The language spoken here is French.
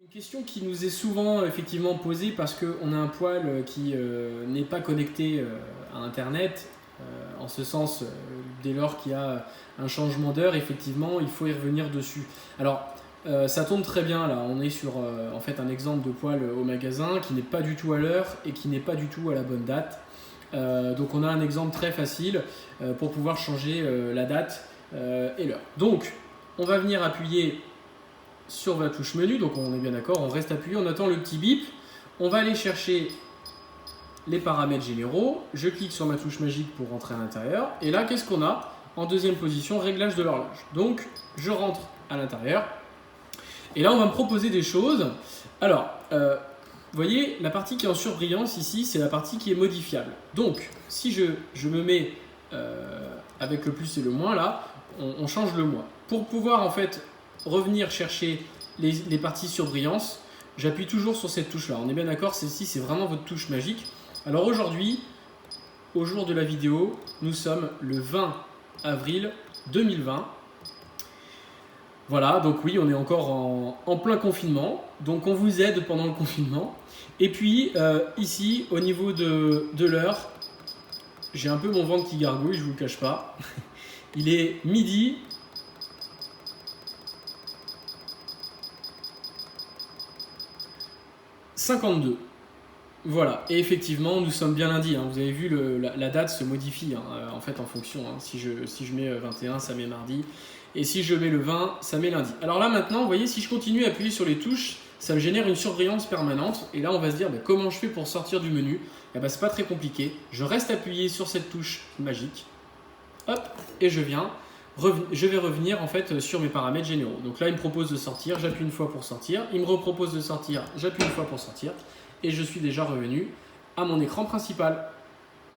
Une question qui nous est souvent effectivement posée parce qu'on a un poêle qui n'est pas connecté à Internet. En ce sens, dès lors qu'il y a un changement d'heure, effectivement, il faut y revenir dessus. Alors, ça tombe très bien là. On est sur en fait un exemple de poêle au magasin qui n'est pas du tout à l'heure et qui n'est pas du tout à la bonne date. Donc, on a un exemple très facile pour pouvoir changer la date et l'heure. Donc, on va venir appuyer sur la touche menu, donc on est bien d'accord, on reste appuyé, on attend le petit bip, on va aller chercher les paramètres généraux, je clique sur ma touche magique pour rentrer à l'intérieur, et là qu'est-ce qu'on a? En deuxième position, réglage de l'horloge. Donc je rentre à l'intérieur, et là on va me proposer des choses. Alors, vous voyez, la partie qui est en surbrillance ici, c'est la partie qui est modifiable. Donc, si je me mets avec le plus et le moins là, on change le moins. Pour pouvoir en fait revenir chercher les parties surbrillance, j'appuie toujours sur cette touche là. On est bien d'accord, celle-ci c'est vraiment votre touche magique. Alors aujourd'hui, au jour de la vidéo, nous sommes le 20 avril 2020. Voilà, donc oui, on est encore en plein confinement. Donc on vous aide pendant le confinement. Et puis ici, au niveau de l'heure, j'ai un peu mon ventre qui gargouille, je ne vous le cache pas. Il est midi. « 52. Voilà, et effectivement, nous sommes bien lundi. Hein. Vous avez vu, la date se modifie en fait en fonction. Hein. Si je mets 21, ça met mardi. Et si je mets le 20, ça met lundi. Alors là, maintenant, vous voyez, si je continue à appuyer sur les touches, ça me génère une surbrillance permanente. Et là, on va se dire, comment je fais pour sortir du menu? C'est pas très compliqué. Je reste appuyé sur cette touche magique. Hop, et je vais revenir en fait sur mes paramètres généraux. Donc là, il me propose de sortir, j'appuie une fois pour sortir. Il me repropose de sortir, j'appuie une fois pour sortir. Et je suis déjà revenu à mon écran principal.